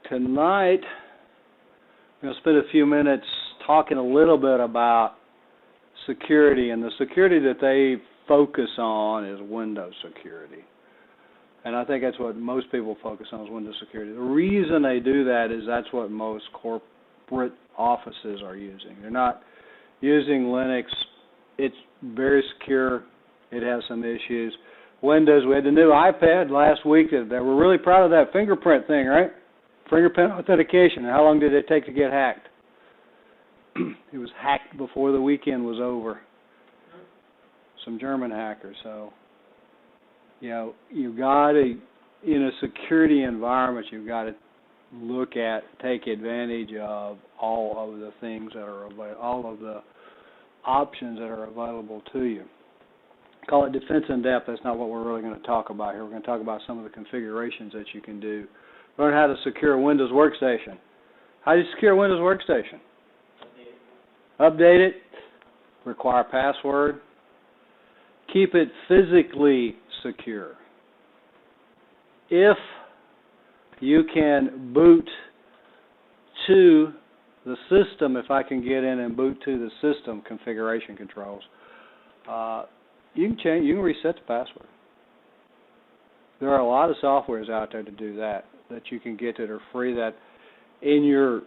tonight I'm going to spend a few minutes talking a little bit about security, and the security that they focus on is Windows security. And I think that's what most people focus on is Windows security. The reason they do that is that's what most corporate offices are using. They're not using Linux. It's very secure. It has some issues. Windows, we had the new iPad last week. They were really proud of that fingerprint thing, right? Fingerprint authentication. How long did it take to get hacked? It was hacked before the weekend was over. Some German hackers. So, you know, you've got to, in a security environment, you've got to look at, take advantage of all of the things that are available, all of the options that are available to you. Call it defense in depth. That's not what we're really going to talk about here. We're going to talk about some of the configurations that you can do. Learn how to secure a Windows workstation. How do you secure a Windows workstation? Update it. Require password. Keep it physically secure. If you can boot to the system, if I can get in and boot to the system configuration controls, you can reset the password. There are a lot of softwares out there to do that you can get that are free, that in your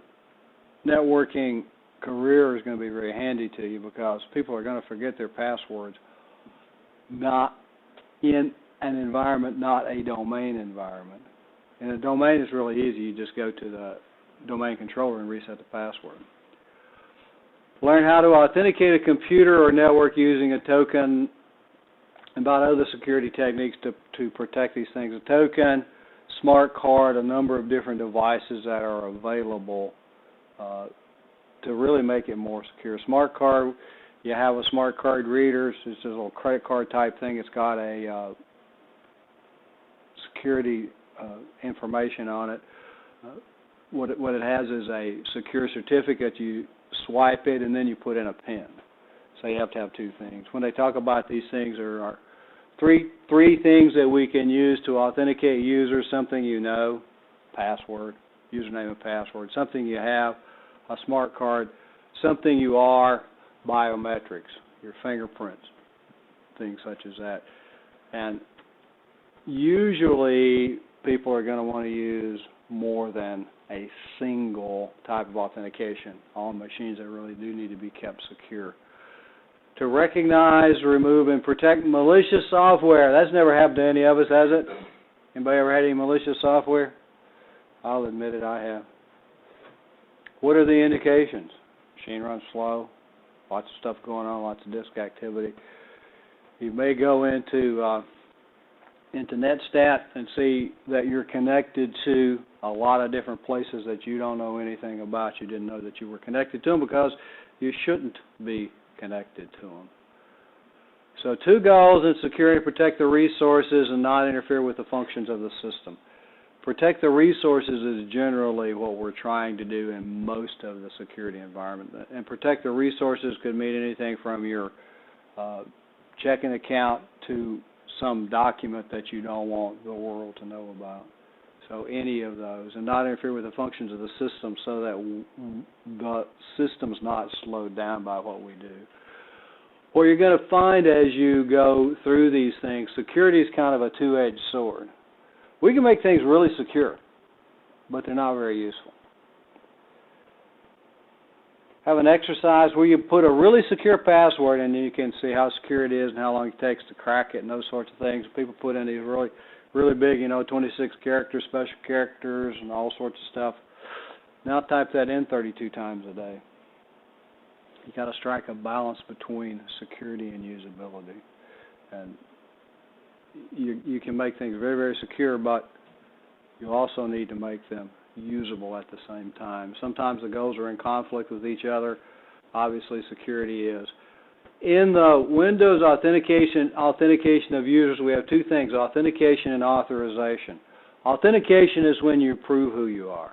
networking career is going to be very handy to you, because people are going to forget their passwords, not in an environment, not a domain environment. And a domain is really easy. You just go to the domain controller and reset the password. Learn how to authenticate a computer or network using a token, and about other security techniques to protect these things. A token, smart card, a number of different devices that are available to really make it more secure. Smart card, you have a smart card reader. It's just a little credit card type thing. It's got a security information on it. What it has is a secure certificate. You swipe it and then you put in a PIN. So you have to have two things. When they talk about these things, there are three things that we can use to authenticate users: something you know, password, username and password; something you have, a smart card; something you are, biometrics, your fingerprints, things such as that. And usually people are going to want to use more than a single type of authentication on machines that really do need to be kept secure. To recognize, remove, and protect malicious software. That's never happened to any of us, has it? Anybody ever had any malicious software? I'll admit it, I have. What are the indications? Machine runs slow, lots of stuff going on, lots of disk activity. You may go into NetStat and see that you're connected to a lot of different places that you don't know anything about. You didn't know that you were connected to them because you shouldn't be connected to them. So 2 goals in security: protect the resources and not interfere with the functions of the system. Protect the resources is generally what we're trying to do in most of the security environment. And protect the resources could mean anything from your checking account to some document that you don't want the world to know about. So any of those, and not interfere with the functions of the system so that the system's not slowed down by what we do. What you're going to find as you go through these things, security is kind of a two-edged sword. We can make things really secure, but they're not very useful. Have an exercise where you put a really secure password and you can see how secure it is and how long it takes to crack it and those sorts of things. People put in these really big, 26 characters, special characters, and all sorts of stuff. Now type that in 32 times a day. You got to strike a balance between security and usability. And you can make things very, very secure, but you also need to make them usable at the same time. Sometimes the goals are in conflict with each other. Obviously, security is. In the Windows authentication of users, we have 2 things: authentication and authorization. Authentication is when you prove who you are.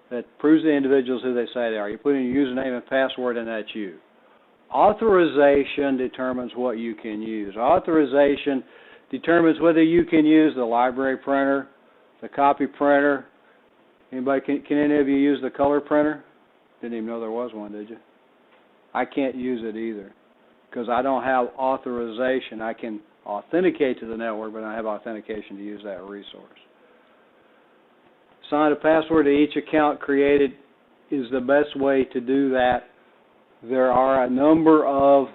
That proves the individuals who they say they are. You put in your username and password, and that's you. Authorization determines what you can use. Authorization determines whether you can use the library printer, the copy printer, Anybody, can any of you use the color printer? Didn't even know there was one, did you? I can't use it either because I don't have authorization. I can authenticate to the network, but I don't have authentication to use that resource. Assign a password to each account created is the best way to do that. There are a number of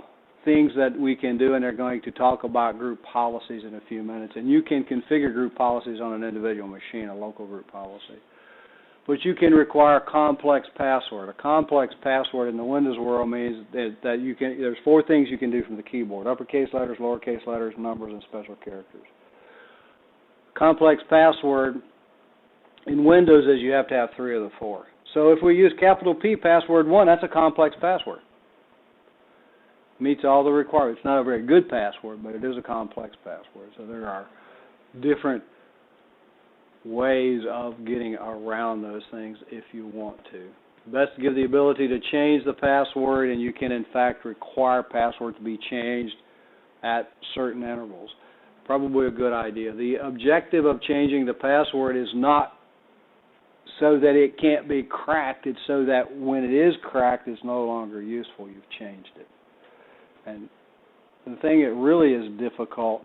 things that we can do, and they're going to talk about group policies in a few minutes. And you can configure group policies on an individual machine, a local group policy. But you can require a complex password. A complex password in the Windows world means that you can. There's 4 things you can do from the keyboard: uppercase letters, lowercase letters, numbers, and special characters. Complex password in Windows is you have to have 3 of the 4. So if we use capital P password 1, that's a complex password. Meets all the requirements. It's not a very good password, but it is a complex password. So there are different ways of getting around those things if you want to. Best to give the ability to change the password, and you can in fact require passwords to be changed at certain intervals. Probably a good idea. The objective of changing the password is not so that it can't be cracked. It's so that when it is cracked, it's no longer useful. You've changed it. And the thing that really is difficult,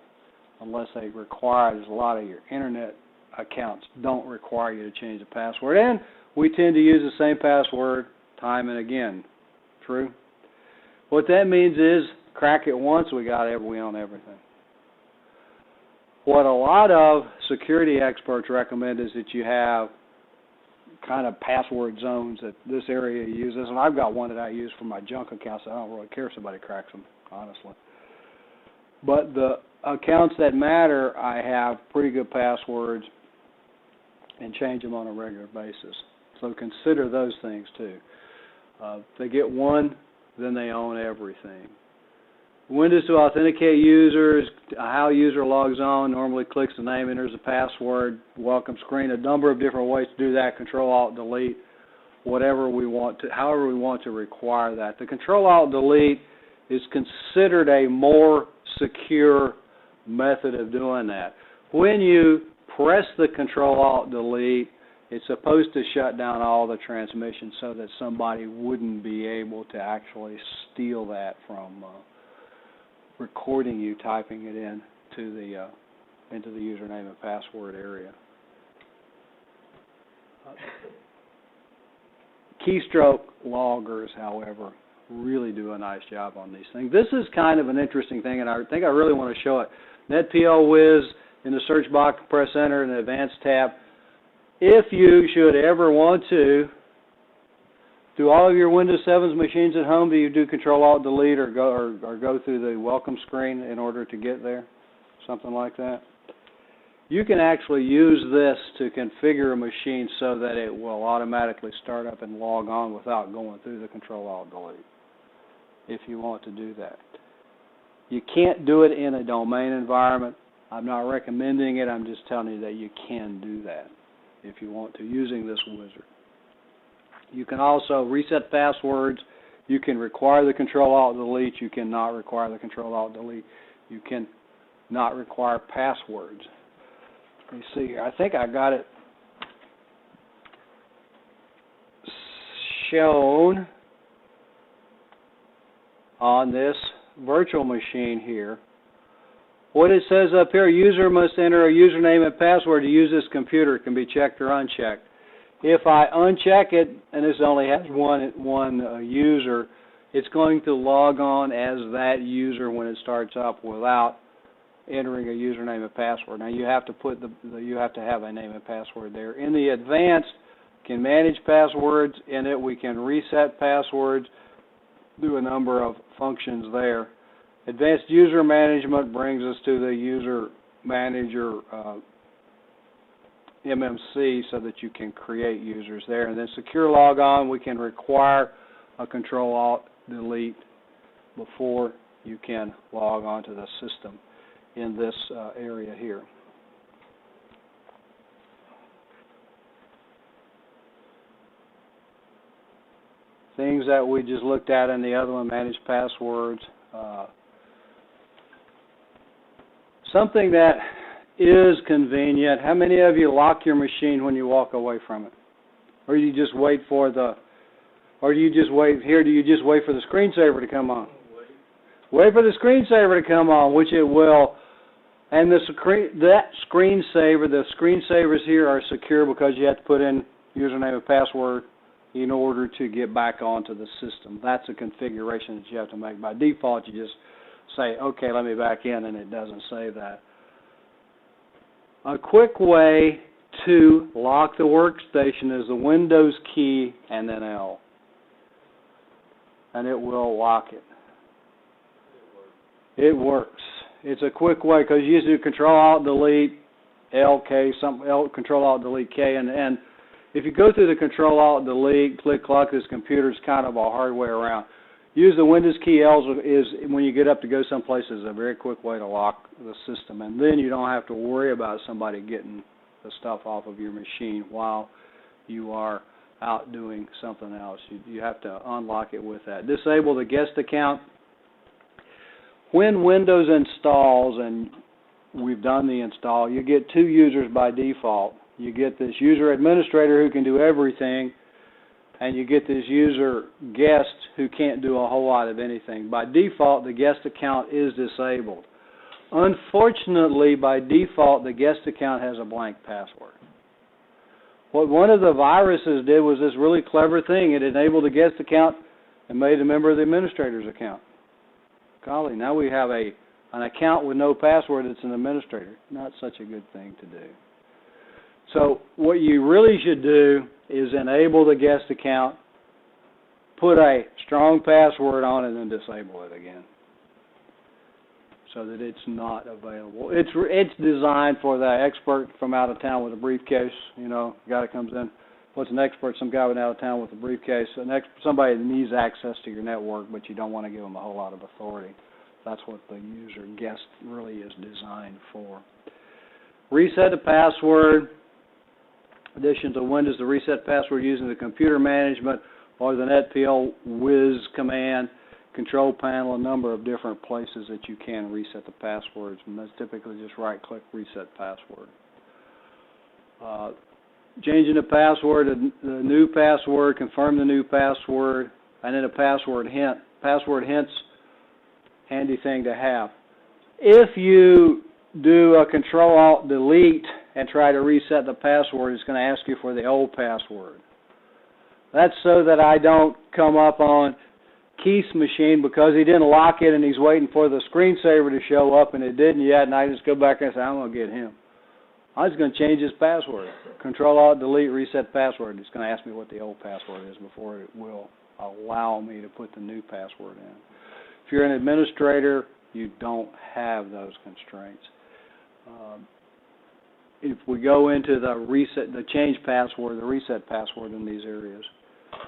unless they require it, is a lot of your internet accounts don't require you to change the password. And we tend to use the same password time and again. True? What that means is crack it once, we own everything. What a lot of security experts recommend is that you have kind of password zones that this area uses, and I've got one that I use for my junk accounts. So I don't really care if somebody cracks them, honestly. But the accounts that matter, I have pretty good passwords and change them on a regular basis. So consider those things too. If they get one, then they own everything. Windows to authenticate users, how a user logs on, normally clicks the name, enters the password, welcome screen, a number of different ways to do that, Control-Alt-Delete, whatever we want to, however we want to require that. The Control-Alt-Delete is considered a more secure method of doing that. When you press the Control-Alt-Delete, it's supposed to shut down all the transmissions so that somebody wouldn't be able to actually steal that from recording you typing it in to the into the username and password area. Keystroke loggers, however, really do a nice job on these things. This is kind of an interesting thing, and I think I really want to show it. NetPLWiz, in the search box, press enter in the advanced tab. If you should ever want to, do all of your Windows 7's machines at home, do you do Control-Alt-Delete or go through the welcome screen in order to get there? Something like that. You can actually use this to configure a machine so that it will automatically start up and log on without going through the Control-Alt-Delete, if you want to do that. You can't do it in a domain environment. I'm not recommending it. I'm just telling you that you can do that if you want to, using this wizard. You can also reset passwords. You can require the Control-Alt-Delete. You cannot require the Control-Alt-Delete. You can not require passwords. Let me see here. I think I got it shown on this virtual machine here. What it says up here, user must enter a username and password to use this computer. It can be checked or unchecked. If I uncheck it, and this only has one user, it's going to log on as that user when it starts up without entering a username and password. Now you have to put you have to have a name and password there. In the advanced, can manage passwords. In it, we can reset passwords, do a number of functions there. Advanced user management brings us to the user manager MMC so that you can create users there. And then secure logon, we can require a Control-Alt-Delete before you can log onto the system in this area here. Things that we just looked at in the other one, manage passwords. Something that is convenient. How many of you lock your machine when you walk away from it? Or do you just wait for the, or do you just wait, here, do you just wait for the screensaver to come on? Wait for the screensaver to come on, which it will. And the screensaver, the screensavers here are secure because you have to put in username and password in order to get back onto the system. That's a configuration that you have to make. By default, you just say, okay, let me back in, and it doesn't say that. A quick way to lock the workstation is the Windows key and then L. And it will lock it. It works. It's a quick way because you do Control-Alt-Delete, L-K, Control-Alt-Delete K, and if you go through the Control-Alt-Delete, click lock this computer, it's kind of a hard way around. Use the Windows key L is when you get up to go someplace is a very quick way to lock the system, and then you don't have to worry about somebody getting the stuff off of your machine while you are out doing something else. You have to unlock it with that. Disable the guest account. When Windows installs, and we've done the install, you get two users by default. You get this user administrator who can do everything, and you get this user guest who can't do a whole lot of anything. By default, the guest account is disabled. Unfortunately, by default, the guest account has a blank password. What one of the viruses did was this really clever thing. It enabled the guest account and made a member of the administrator's account. Golly, now we have an account with no password that's an administrator. Not such a good thing to do. So what you really should do is enable the guest account, put a strong password on it, and then disable it again so that it's not available. It's designed for the expert from out of town with a briefcase, you know, guy that comes in. What's an expert? Some guy out of town with a briefcase. Somebody that needs access to your network, but you don't want to give them a whole lot of authority. That's what the user guest really is designed for. Reset the password. Addition to Windows, the reset password using the computer management or the NetPL Wiz command, control panel, a number of different places that you can reset the passwords, and that's typically just right-click reset password. Changing the password, the new password, confirm the new password, and then a password hint. Password hints, handy thing to have. If you do a Control-Alt-Delete and try to reset the password, it's going to ask you for the old password. That's so that I don't come up on Keith's machine because he didn't lock it and he's waiting for the screensaver to show up and it didn't yet, and I just go back and say, I'm going to get him. I'm just going to change his password. Control-Alt-Delete, reset password. It's going to ask me what the old password is before it will allow me to put the new password in. If you're an administrator, you don't have those constraints. If we go into the change password, the reset password in these areas,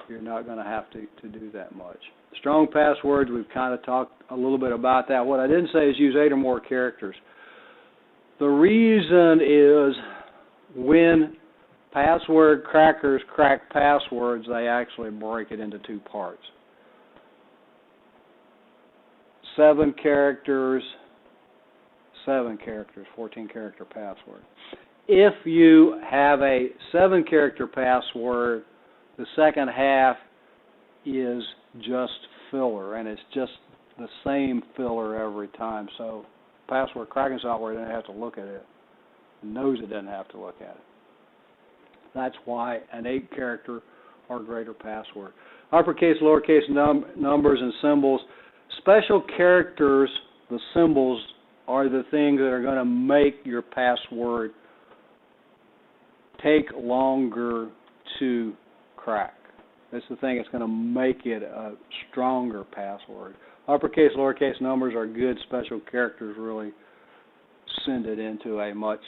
you're not going to have to do that much. Strong passwords, we've kind of talked a little bit about that. What I didn't say is use 8 or more characters. The reason is when password crackers crack passwords, they actually break it into two parts. 7 characters, 14-character password. If you have a 7-character password, the second half is just filler, and it's just the same filler every time. So password cracking software doesn't have to look at it. It knows it doesn't have to look at it. That's why an 8-character or greater password. Uppercase, lowercase numbers, and symbols. Special characters, the symbols, are the things that are going to make your password take longer to crack. That's the thing that's going to make it a stronger password. Uppercase, lowercase numbers are good. Special characters really send it into a much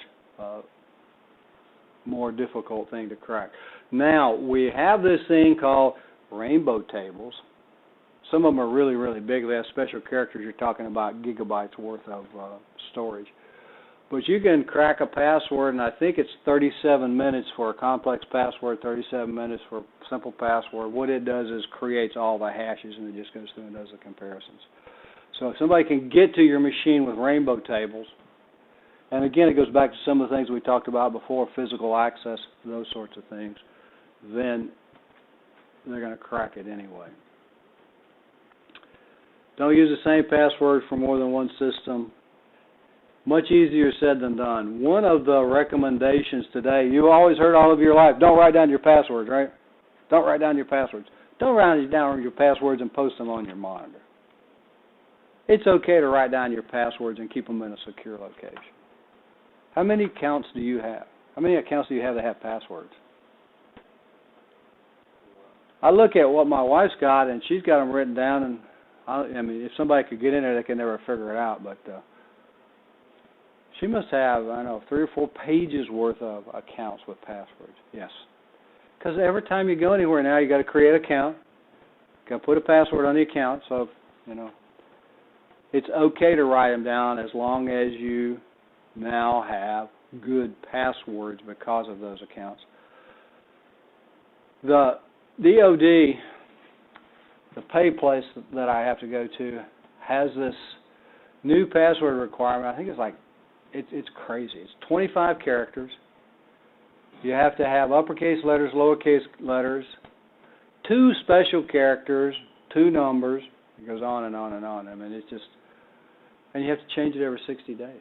more difficult thing to crack. Now, we have this thing called rainbow tables. Some of them are really, really big. They have special characters. You're talking about gigabytes worth of storage. But you can crack a password, and I think it's 37 minutes for a complex password, 37 minutes for a simple password. What it does is creates all the hashes, and it just goes through and does the comparisons. So if somebody can get to your machine with rainbow tables, and again, it goes back to some of the things we talked about before, physical access, those sorts of things. then they're going to crack it anyway. Don't use the same password for more than one system. Much easier said than done. One of the recommendations today, you always heard all of your life, don't write down your passwords, right? Don't write down your passwords. Don't write down your passwords and post them on your monitor. It's okay to write down your passwords and keep them in a secure location. How many accounts do you have? How many accounts do you have that have passwords? I look at what my wife's got, and she's got them written down, and I mean, if somebody could get in there, they could never figure it out, but she must have, I don't know, 3 or 4 pages worth of accounts with passwords. Yes. Because every time you go anywhere now, you got to create an account. You got to put a password on the account. So, you know, it's okay to write them down as long as you now have good passwords because of those accounts. The DoD, the pay place that I have to go to, has this new password requirement. I think it's like, it's crazy. It's 25 characters. You have to have uppercase letters, lowercase letters, 2 special characters, 2 numbers. It goes on and on and on. I mean, it's just, and you have to change it every 60 days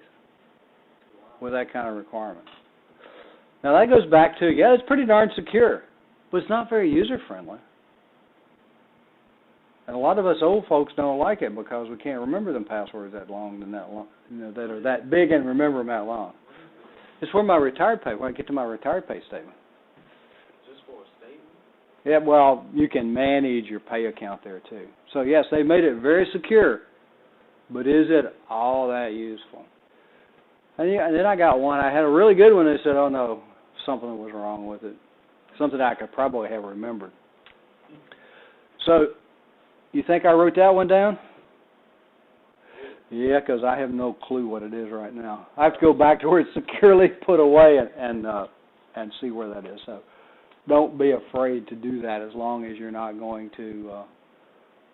with that kind of requirement. Now, that goes back to, yeah, it's pretty darn secure, but it's not very user-friendly. And a lot of us old folks don't like it because we can't remember them passwords that long, you know, that are that big and remember them that long. It's for my retired pay. When I get to my retired pay statement. Just for a statement? Yeah, well, you can manage your pay account there too. So yes, they made it very secure, but is it all that useful? And then I got one. I had a really good one. They said, "Oh no, something was wrong with it. Something I could probably have remembered." So, you think I wrote that one down? Yeah, because I have no clue what it is right now. I have to go back to where it's securely put away and see where that is. So don't be afraid to do that as long as you're not going to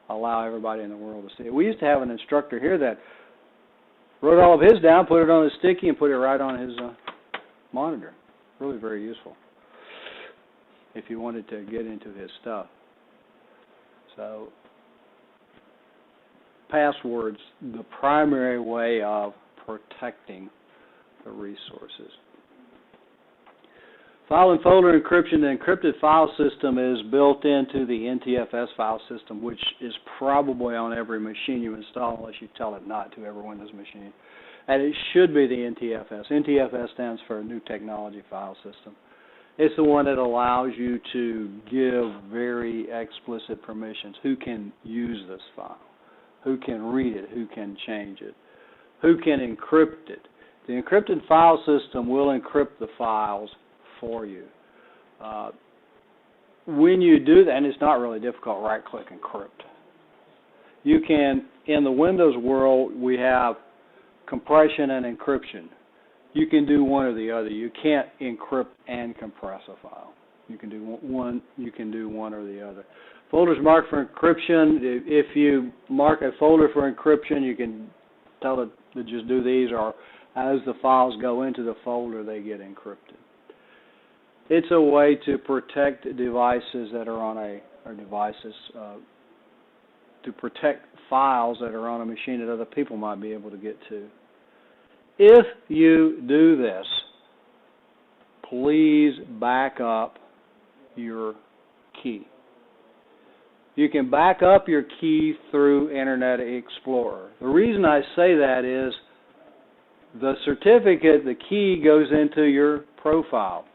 allow everybody in the world to see it. We used to have an instructor here that wrote all of his down, put it on his sticky, and put it right on his monitor. Really very useful if you wanted to get into his stuff. So passwords, the primary way of protecting the resources. File and folder encryption. The encrypted file system is built into the NTFS file system, which is probably on every machine you install unless you tell it not to, every Windows machine. And it should be the NTFS. NTFS stands for New Technology File System. It's the one that allows you to give very explicit permissions. Who can use this file? Who can read it? Who can change it? Who can encrypt it? The encrypted file system will encrypt the files for you. When you do that, and it's not really difficult, right-click encrypt. You can, in the Windows world, we have compression and encryption. You can do one or the other. You can't encrypt and compress a file. You can do one. You can do one or the other. Folders marked for encryption. If you mark a folder for encryption, you can tell it to just do these, or as the files go into the folder, they get encrypted. It's a way to protect devices that are on to protect files that are on a machine that other people might be able to get to. If you do this, please back up your key. You can back up your key through Internet Explorer. The reason I say that is the certificate, the key, goes into your profile.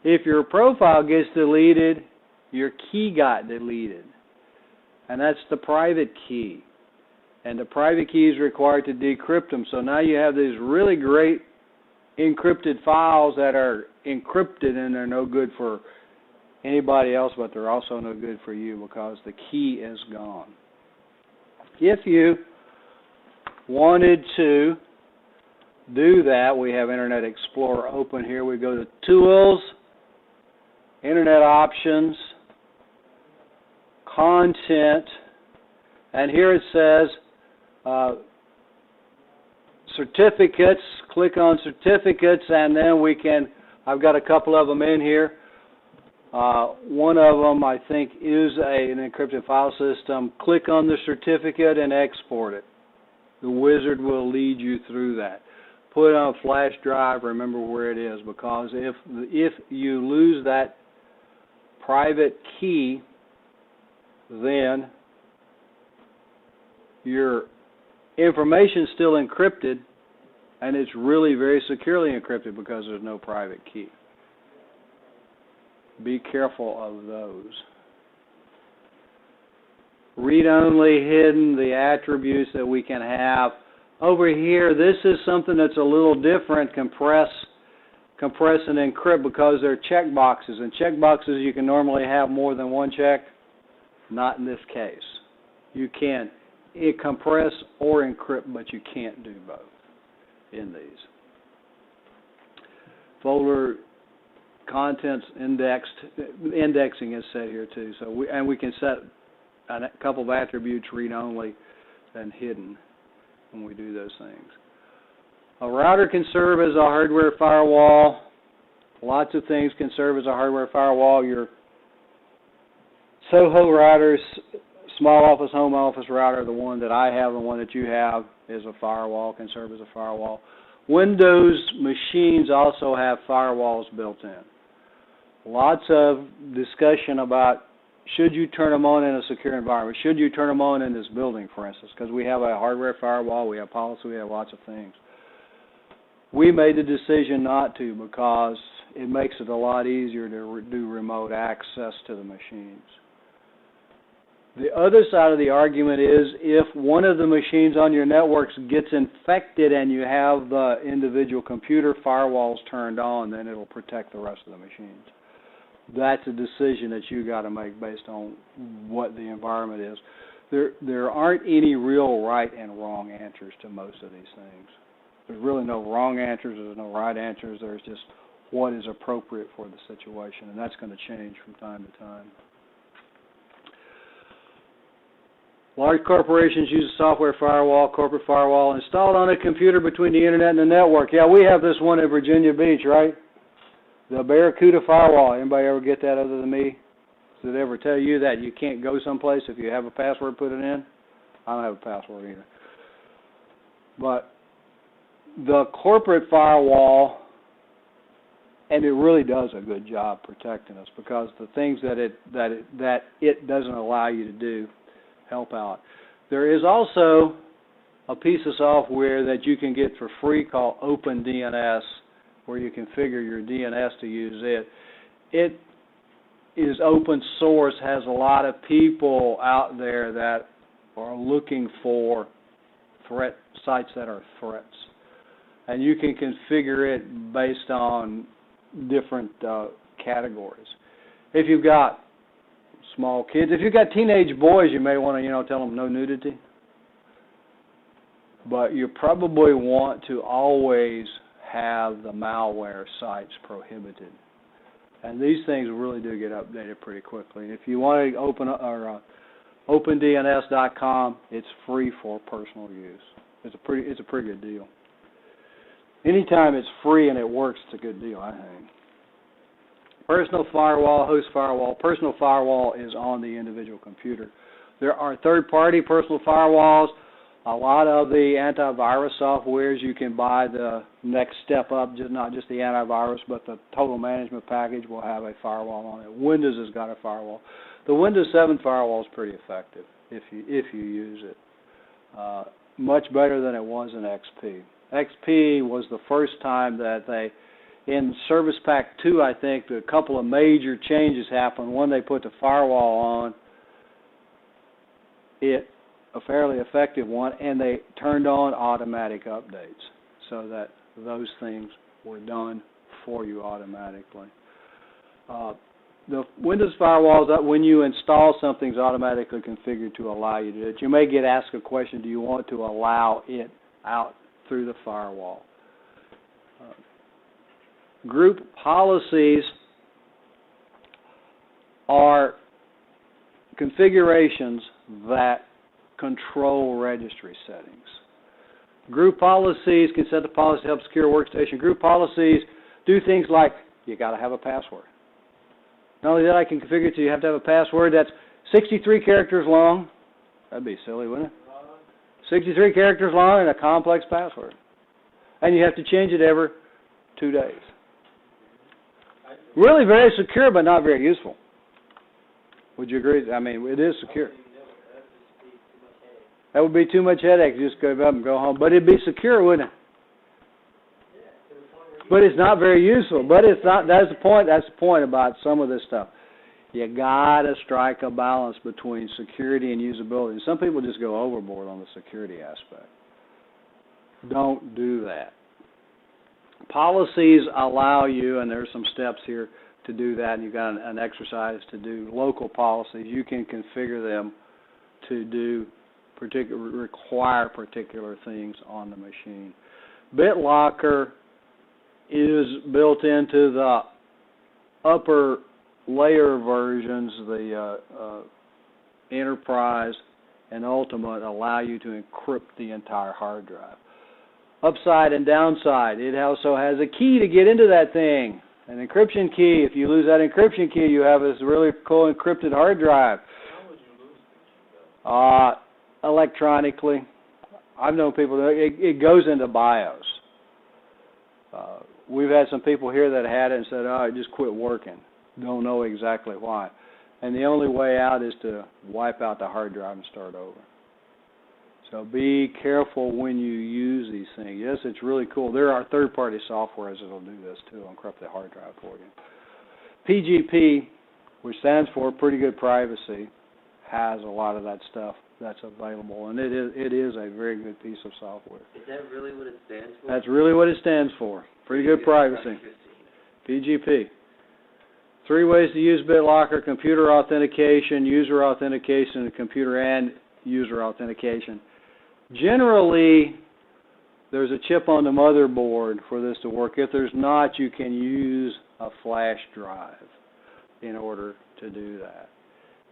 If your profile gets deleted, your key got deleted. And that's the private key. And the private key is required to decrypt them. So now you have these really great encrypted files that are encrypted, and they're no good for anybody else, but they're also no good for you because the key is gone. If you wanted to do that, we have Internet Explorer open here. We go to Tools, Internet Options, Content, and here it says Certificates. Click on Certificates, and then we can, I've got a couple of them in here. One of them, I think, is an encrypted file system. Click on the certificate and export it. The wizard will lead you through that. Put it on a flash drive, remember where it is, because if you lose that private key, then your information is still encrypted, and it's really very securely encrypted because there's no private key. Be careful of those. Read-only, hidden, the attributes that we can have. Over here, this is something that's a little different, compress and encrypt, because they're checkboxes. And checkboxes, you can normally have more than one check. Not in this case. You can compress or encrypt, but you can't do both in these. Folder contents indexing is set here too. So we can set a couple of attributes, read-only and hidden, when we do those things. A router can serve as a hardware firewall. Lots of things can serve as a hardware firewall. Your SOHO routers, small office, home office router, the one that I have, the one that you have, is a firewall, can serve as a firewall. Windows machines also have firewalls built in. Lots of discussion about should you turn them on in a secure environment? Should you turn them on in this building, for instance? Because we have a hardware firewall, we have policy, we have lots of things. We made the decision not to because it makes it a lot easier to do remote access to the machines. The other side of the argument is if one of the machines on your networks gets infected and you have the individual computer firewalls turned on, then it'll protect the rest of the machines. That's a decision that you got to make based on what the environment is. There aren't any real right and wrong answers to most of these things. There's really no wrong answers, there's no right answers, there's just what is appropriate for the situation, and that's going to change from time to time. Large corporations use a software firewall, corporate firewall, installed on a computer between the internet and the network. Yeah, we have this one in Virginia Beach, right? The Barracuda firewall. Anybody ever get that other than me? Did it ever tell you that you can't go someplace if you have a password put it in? I don't have a password either. But the corporate firewall, and it really does a good job protecting us because the things that it doesn't allow you to do help out. There is also a piece of software that you can get for free called OpenDNS, where you configure your DNS to use it. It is open source, has a lot of people out there that are looking for sites that are threats. And you can configure it based on different categories. If you've got small kids, if you've got teenage boys, you may want to, tell them no nudity. But you probably want to always have the malware sites prohibited. And these things really do get updated pretty quickly. If you want to open OpenDNS.com, it's free for personal use. It's a pretty good deal. Anytime it's free and it works, it's a good deal, I think. Personal firewall, host firewall. Personal firewall is on the individual computer. There are third-party personal firewalls. A lot of the antivirus softwares, you can buy the next step up, not just the antivirus, but the total management package will have a firewall on it. Windows has got a firewall. The Windows 7 firewall is pretty effective if you use it. Much better than it was in XP. XP was the first time that in Service Pack 2, I think, a couple of major changes happened. One, they put the firewall on, a fairly effective one, and they turned on automatic updates so that those things were done for you automatically. The Windows firewalls, when you install something, is automatically configured to allow you to do it. You may get asked a question, do you want to allow it out through the firewall? Group policies are configurations that control registry settings. Group policies can set the policy to help secure workstation. Group policies do things like you got to have a password. Not only that, I can configure it so you have to have a password that's 63 characters long. That'd be silly, wouldn't it? 63 characters long and a complex password. And you have to change it every 2 days. Really very secure, but not very useful. Would you agree? I mean, it is secure. That would be too much headache. Just go up and go home. But it'd be secure, wouldn't it? But it's not very useful. But it's not. That's the point. That's the point about some of this stuff. You gotta strike a balance between security and usability. And some people just go overboard on the security aspect. Don't do that. Policies allow you, and there's some steps here to do that. And you've got an exercise to do. Local policies, you can configure them to do require particular things on the machine. Bitlocker is built into the upper layer versions, the Enterprise and Ultimate allow you to encrypt the entire hard drive. Upside and downside, it also has a key to get into that thing, an encryption key. If you lose that encryption key, you have this really cool encrypted hard drive. How would you lose the key, though? Electronically. I've known people, it goes into BIOS. We've had some people here that had it and said, oh, it just quit working. Don't know exactly why. And the only way out is to wipe out the hard drive and start over. So be careful when you use these things. Yes, it's really cool. There are third-party softwares that will do this too, encrypt the hard drive for you. PGP, which stands for Pretty Good Privacy, has a lot of that stuff that's available, and it is a very good piece of software. Is that really what it stands for? That's really what it stands for. Pretty Good Privacy. PGP. 3 ways to use BitLocker: computer authentication, user authentication, and computer and user authentication. Generally, there's a chip on the motherboard for this to work. If there's not, you can use a flash drive in order to do that.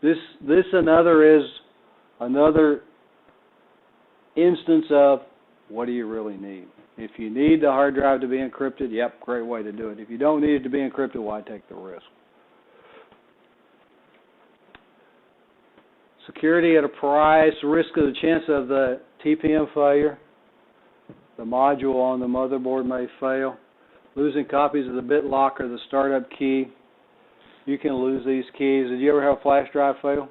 This is another instance of what do you really need. If you need the hard drive to be encrypted, yep, great way to do it. If you don't need it to be encrypted, why take the risk? Security at a price, risk of the chance of the TPM failure. The module on the motherboard may fail. Losing copies of the BitLocker, the startup key. You can lose these keys. Did you ever have a flash drive fail?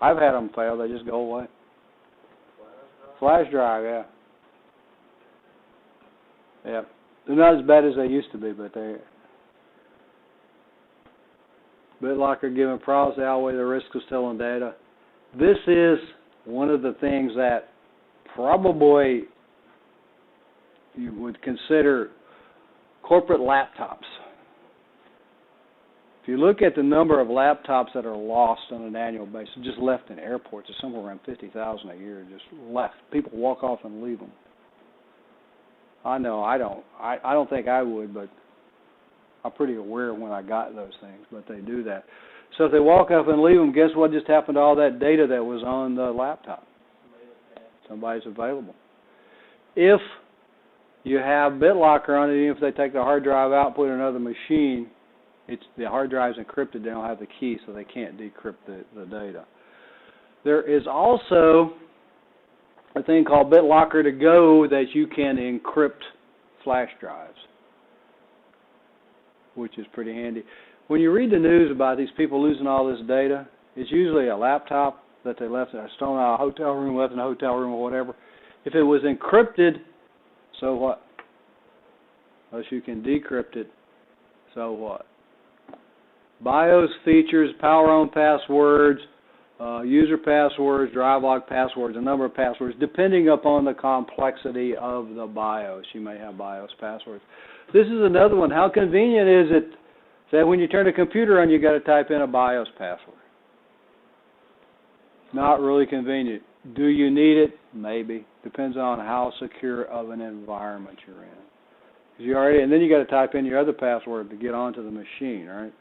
I've had them fail. They just go away. Flash drive, yeah. Yeah. They're not as bad as they used to be, but they're... BitLocker giving problems to outweigh the risk of stolen data. This is one of the things that probably you would consider corporate laptops. If you look at the number of laptops that are lost on an annual basis, just left in airports, it's somewhere around 50,000 a year, just left. People walk off and leave them. I know, I don't think I would, but I'm pretty aware when I got those things, but they do that. So if they walk up and leave them, guess what just happened to all that data that was on the laptop? Somebody's available. If you have BitLocker on it, even if they take the hard drive out and put it in another machine, the hard drive's encrypted, they don't have the key, so they can't decrypt the data. There is also a thing called BitLocker To Go that you can encrypt flash drives, which is pretty handy. When you read the news about these people losing all this data, it's usually a laptop that they left stolen out of a hotel room, left in a hotel room or whatever. If it was encrypted, so what? Unless you can decrypt it, so what? BIOS features power-on passwords, user passwords, drive log passwords, a number of passwords, depending upon the complexity of the BIOS. You may have BIOS passwords. This is another one. How convenient is it that when you turn the computer on, you've got to type in a BIOS password? Not really convenient. Do you need it? Maybe. Depends on how secure of an environment you're in. And then you got to type in your other password to get onto the machine, right?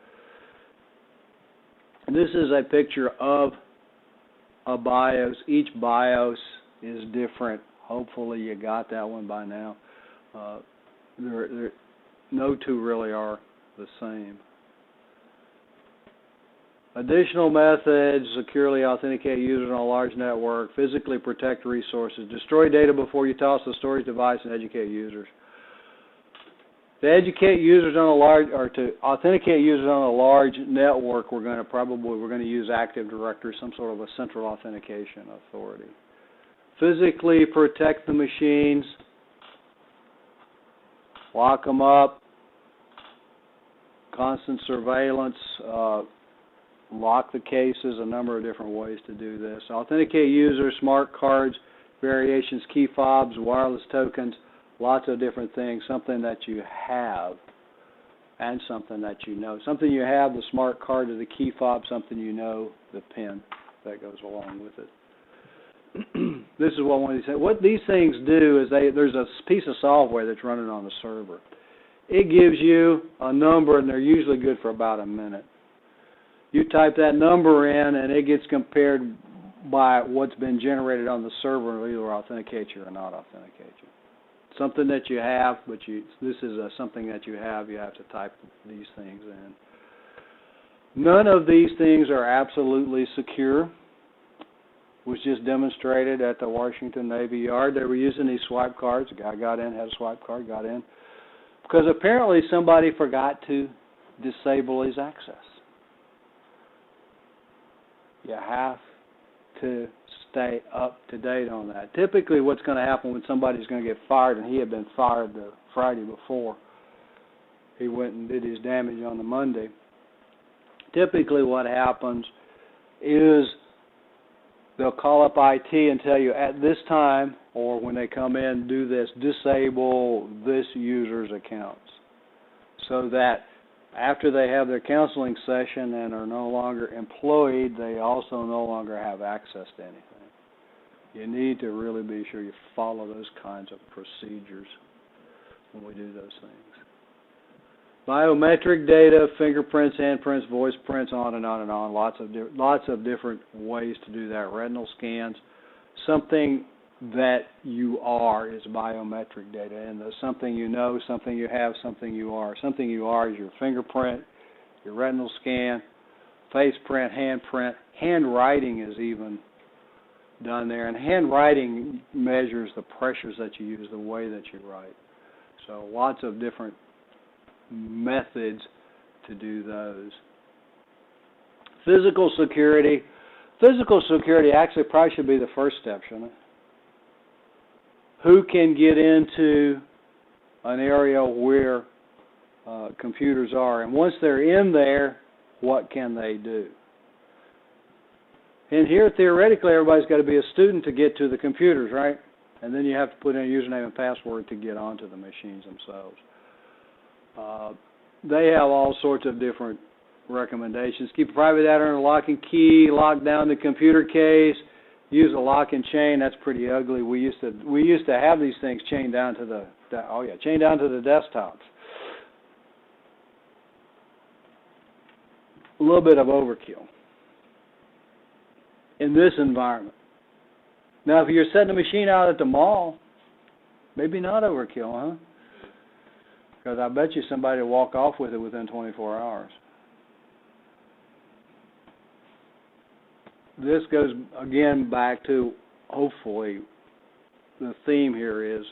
This is a picture of a BIOS. Each BIOS is different Hopefully you got that one by now. No two really are the same. Additional methods: securely authenticate users on a large network, physically protect resources, destroy data before you toss the storage device, and educate users. To educate users on a large, or to authenticate users on a large network, we're going to use Active Directory, some sort of a central authentication authority. Physically protect the machines, lock them up, constant surveillance, lock the cases, a number of different ways to do this. Authenticate users, smart cards, variations, key fobs, wireless tokens, lots of different things, something that you have and something that you know. Something you have, the smart card or the key fob, something you know, the PIN that goes along with it. This is what these things do is there's a piece of software that's running on the server. It gives you a number, and they're usually good for about a minute. You type that number in, and it gets compared by what's been generated on the server, and it'll either authenticate you or not authenticate you. Something that you have, but this is something that you have to type these things in. None of these things are absolutely secure. Was just demonstrated at the Washington Navy Yard. They were using these swipe cards. A guy got in, had a swipe card, got in, because apparently somebody forgot to disable his access. You have to stay up to date on that. Typically what's going to happen when somebody's going to get fired, and he had been fired the Friday before, he went and did his damage on the Monday. Typically what happens is they'll call up IT and tell you at this time, or when they come in, do this, disable this user's accounts, so that after they have their counseling session and are no longer employed, they also no longer have access to anything. You need to really be sure you follow those kinds of procedures when we do those things. Biometric data, fingerprints, handprints, voice prints, on and on and on. Lots of different ways to do that. Retinal scans. Something that you are is biometric data, and something you know, something you have, something you are. Something you are is your fingerprint, your retinal scan, face print, handprint. Handwriting is even done there, and handwriting measures the pressures that you use, the way that you write. So lots of different methods to do those. Physical security. Physical security actually probably should be the first step, shouldn't it? Who can get into an area where computers are? And once they're in there, what can they do? And here, theoretically, everybody's got to be a student to get to the computers, right? And then you have to put in a username and password to get onto the machines themselves. They have all sorts of different recommendations. Keep a private data under lock and key, lock down the computer case, use a lock and chain. That's pretty ugly. We used to have these things chained down to the desktops. A little bit of overkill in this environment. Now, if you're setting a machine out at the mall, maybe not overkill, huh? Because I bet you somebody will walk off with it within 24 hours. This goes, again, back to, hopefully, the theme here is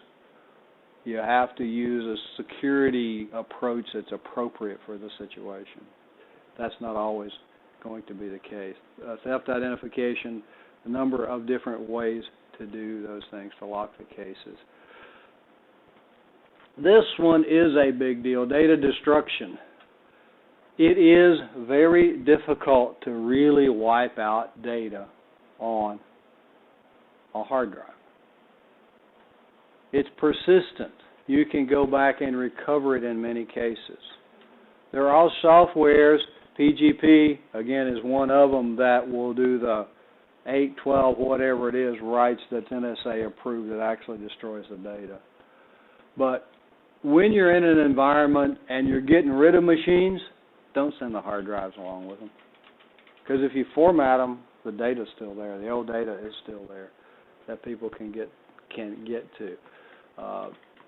you have to use a security approach that's appropriate for the situation. That's not always going to be the case. Theft identification, a number of different ways to do those things, to lock the cases. This one is a big deal, data destruction. It is very difficult to really wipe out data on a hard drive. It's persistent. You can go back and recover it in many cases. There are all softwares, PGP, again, is one of them, that will do the 8, 12, whatever it is, writes that's NSA approved, that actually destroys the data. But when you're in an environment and you're getting rid of machines, don't send the hard drives along with them. Because if you format them, the data's still there. The old data is still there that people can get can get to.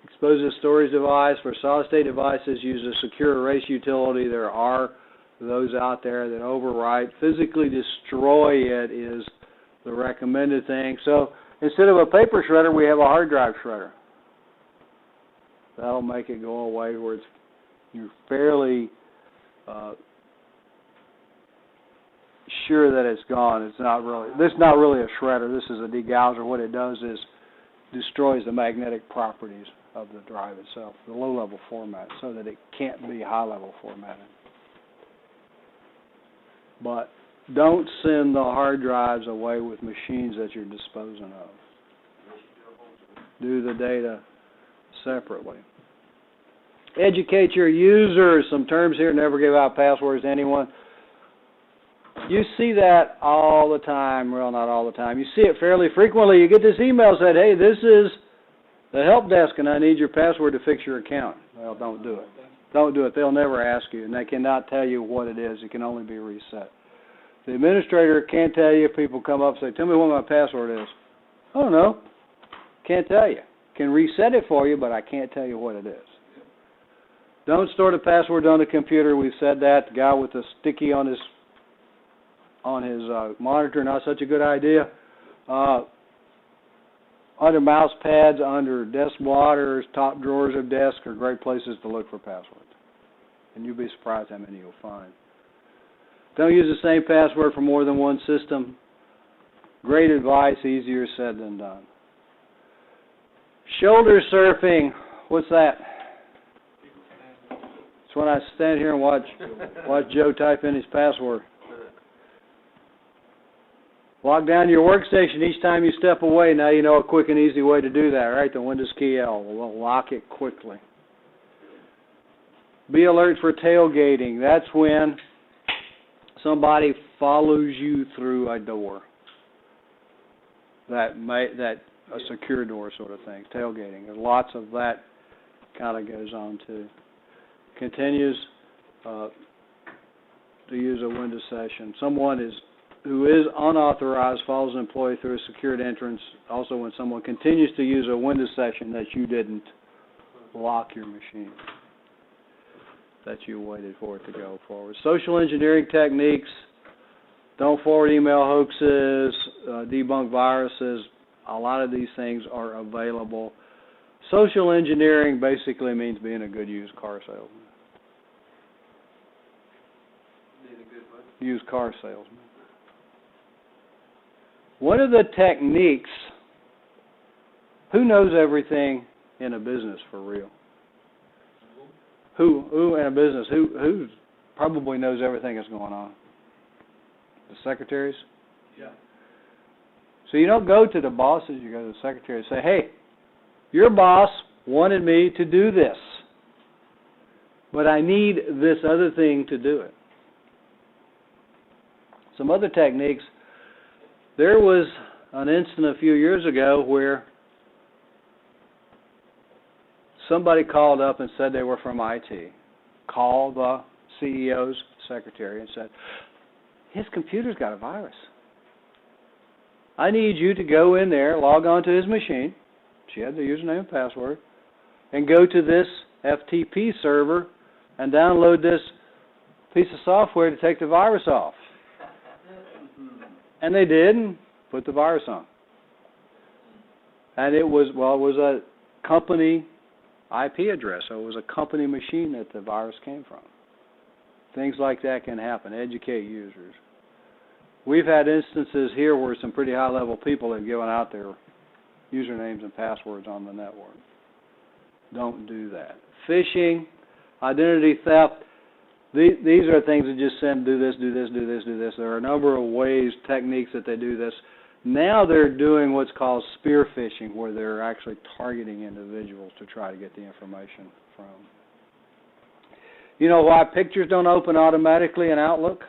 Exposes storage device. For solid-state devices, use a secure erase utility. There are those out there that overwrite. Physically destroy it is the recommended thing. So instead of a paper shredder, we have a hard drive shredder. That'll make it go away where you're fairly sure that it's gone. This is not really a shredder. This is a degausser. What it does is destroys the magnetic properties of the drive itself, the low-level format, so that it can't be high-level formatted. But don't send the hard drives away with machines that you're disposing of. Do the data separately. Educate your users. Some terms here: never give out passwords to anyone. You see that all the time. Well, not all the time. You see it fairly frequently. You get this email that said, hey, this is the help desk and I need your password to fix your account. Well, don't do it. Don't do it. They'll never ask you, and they cannot tell you what it is. It can only be reset. The administrator can't tell you if people come up and say, tell me what my password is. I don't know. Can't tell you. Can reset it for you, but I can't tell you what it is. Don't store the passwords on the computer. We've said that. The guy with the sticky on his monitor, not such a good idea. Under mouse pads, under desk blotters, top drawers of desks are great places to look for passwords. And you'll be surprised how many you'll find. Don't use the same password for more than one system. Great advice, easier said than done. Shoulder surfing, what's that? It's when I stand here and watch Joe type in his password. Lock down your workstation each time you step away. Now you know a quick and easy way to do that, right? The Windows key L will lock it quickly. Be alert for tailgating. That's when somebody follows you through a door. That a secure door sort of thing. Tailgating. There's lots of that kind of goes on too. Continues to use a Windows session. Someone who is unauthorized follows an employee through a secured entrance. Also, when someone continues to use a Windows session that you didn't lock your machine, that you waited for it to go forward. Social engineering techniques. Don't forward email hoaxes, debunk viruses. A lot of these things are available. Social engineering basically means being a good used car salesman. Being a good what? Used car salesman. One of the techniques, who knows everything in a business for real? Who in a business, who probably knows everything that's going on? The secretaries? Yeah. So you don't go to the bosses, you go to the secretary and say, hey, your boss wanted me to do this, but I need this other thing to do it. Some other techniques. There was an incident a few years ago where somebody called up and said they were from IT. Called the CEO's secretary and said, his computer's got a virus. I need you to go in there, log on to his machine. She had the username and password, and go to this FTP server and download this piece of software to take the virus off. And they did, and put the virus on. And it was a company IP address, so it was a company machine that the virus came from. Things like that can happen. Educate users. We've had instances here where some pretty high-level people have given out their usernames and passwords on the network. Don't do that. Phishing, identity theft. These are things that just send, do this, do this, do this, do this. There are a number of ways, techniques that they do this. Now they're doing what's called spear phishing, where they're actually targeting individuals to try to get the information from. You know why pictures don't open automatically in Outlook?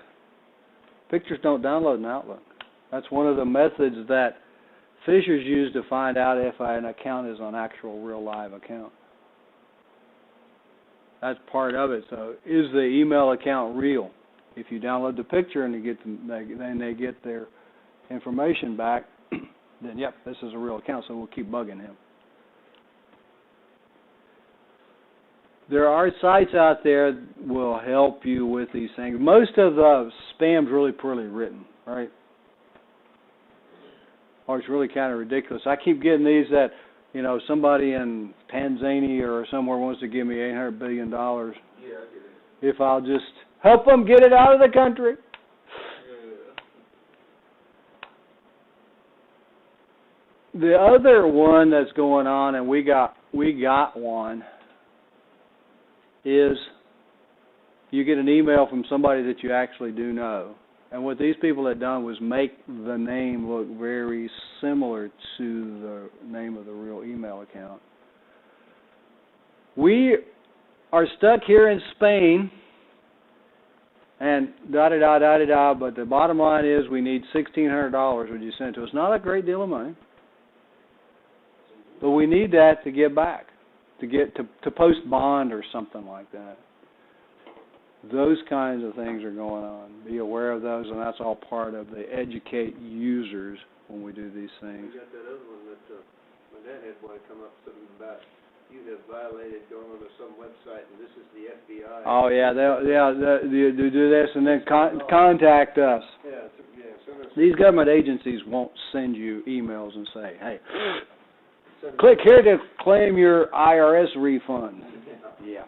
Pictures don't download in Outlook. That's one of the methods that phishers use to find out if an account is an actual real live account. That's part of it. So is the email account real? If you download the picture and then they get their information back, then yep, this is a real account, so we'll keep bugging him. There are sites out there that will help you with these things. Most of the spam's really poorly written, right? Or it's really kind of ridiculous. I keep getting these that, you know, somebody in Tanzania or somewhere wants to give me $800 billion if I'll just help them get it out of the country. The other one that's going on, and we got one, is you get an email from somebody that you actually do know. And what these people had done was make the name look very similar to the name of the real email account. We are stuck here in Spain, and da-da-da-da-da-da, but the bottom line is we need $1,600 when you send it to us. Not a great deal of money, but we need that to get back, to get to post bond or something like that. Those kinds of things are going on. Be aware of those, and that's all part of the educate users when we do these things. We got that other one that my dad had one come up something about you have violated going on to some website, and this is the FBI. Oh yeah, they do this and then contact us. Yeah. These government agencies won't send you emails and say, "Hey, click here to claim your IRS refund." Yeah.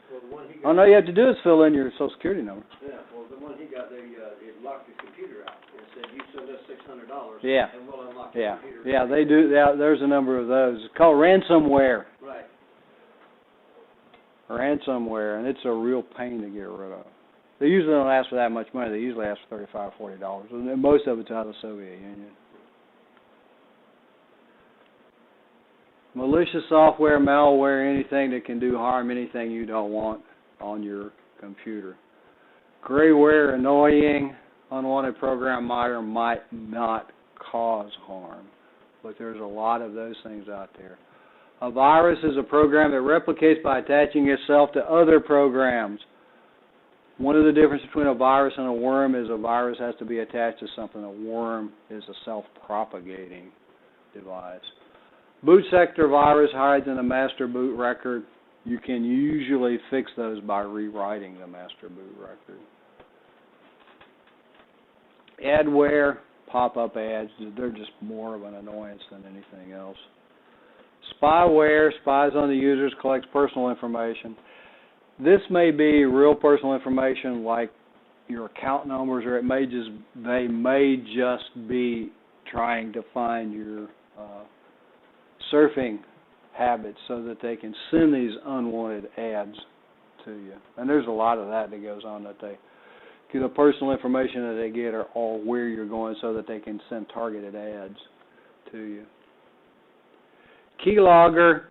Well, the one he All you have to do is fill in your Social Security number. Yeah, well, the one he got there, it locked his computer out and said, you send us $600 Yeah. and we'll unlock your computer. Yeah, they do. There's a number of those. It's called ransomware. Right. Ransomware, and it's a real pain to get rid of. They usually don't ask for that much money. They usually ask for $35, $40, and most of it's out of the Soviet Union. Malicious software, malware, anything that can do harm, anything you don't want on your computer. Grayware, annoying, unwanted program might not cause harm, but there's a lot of those things out there. A virus is a program that replicates by attaching itself to other programs. One of the differences between a virus and a worm is a virus has to be attached to something. A worm is a self-propagating device. Boot sector virus hides in the master boot record. You can usually fix those by rewriting the master boot record. Adware Pop-Up Ads, they're just more of an annoyance than anything else. Spyware spies on the users, collects personal information. This may be real personal information like your account numbers, or they may just be trying to find your surfing habits so that they can send these unwanted ads to you. And there's a lot of that goes on, that the personal information that they get are all where you're going so that they can send targeted ads to you. Keylogger,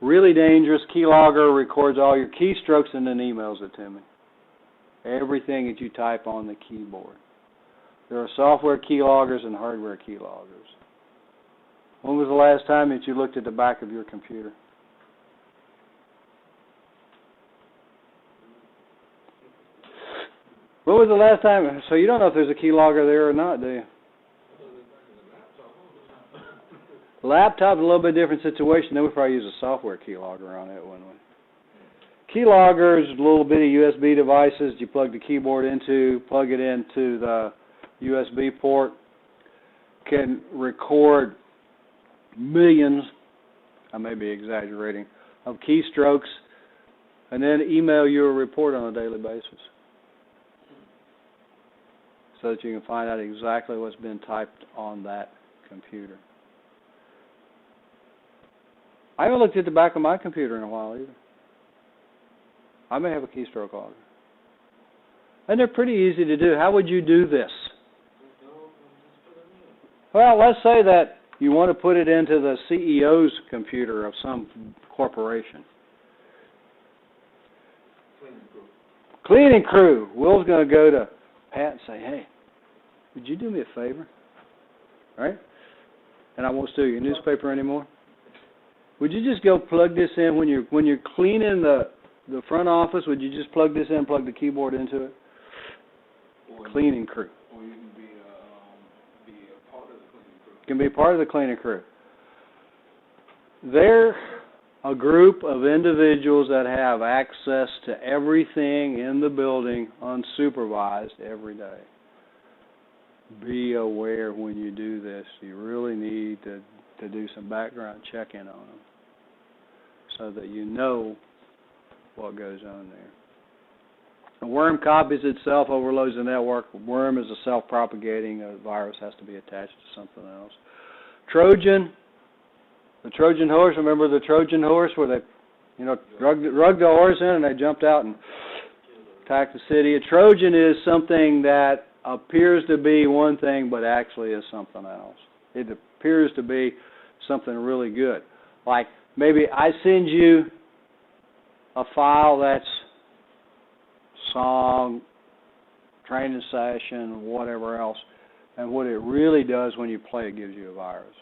really dangerous. Keylogger records all your keystrokes and then emails it to me. Everything that you type on the keyboard. There are software keyloggers and hardware keyloggers. When was the last time that you looked at the back of your computer? When was the last time? So you don't know if there's a keylogger there or not, do you? Laptop's a little bit different situation. Then we probably use a software keylogger on it, wouldn't we? Keyloggers, little bitty USB devices you plug the keyboard into, plug it into the USB port, can record millions, I may be exaggerating, of keystrokes, and then email you a report on a daily basis so that you can find out exactly what's been typed on that computer. I haven't looked at the back of my computer in a while either. I may have a keystroke logger. And they're pretty easy to do. How would you do this? Well, let's say that you want to put it into the CEO's computer of some corporation. Cleaning crew. Will's going to go to Pat and say, hey, would you do me a favor? Right? And I won't steal your newspaper anymore. Would you just go plug this in when you're cleaning the front office? Would you just plug this in, plug the keyboard into it? Cleaning crew. Or you can be a part of the cleaning crew. can be part of the cleaning crew. They're a group of individuals that have access to everything in the building unsupervised every day. Be aware when you do this. You really need to do some background checking on them so that you know what goes on there. A worm copies itself, overloads the network. A worm is a self-propagating. A virus has to be attached to something else. Trojan, the Trojan Horse. Remember the Trojan Horse where they, drug the horse in and they jumped out and attacked the city? A Trojan is something that appears to be one thing but actually is something else. It appears to be something really good. Like maybe I send you a file that's song, training session, whatever else, and what it really does when you play it gives you a virus.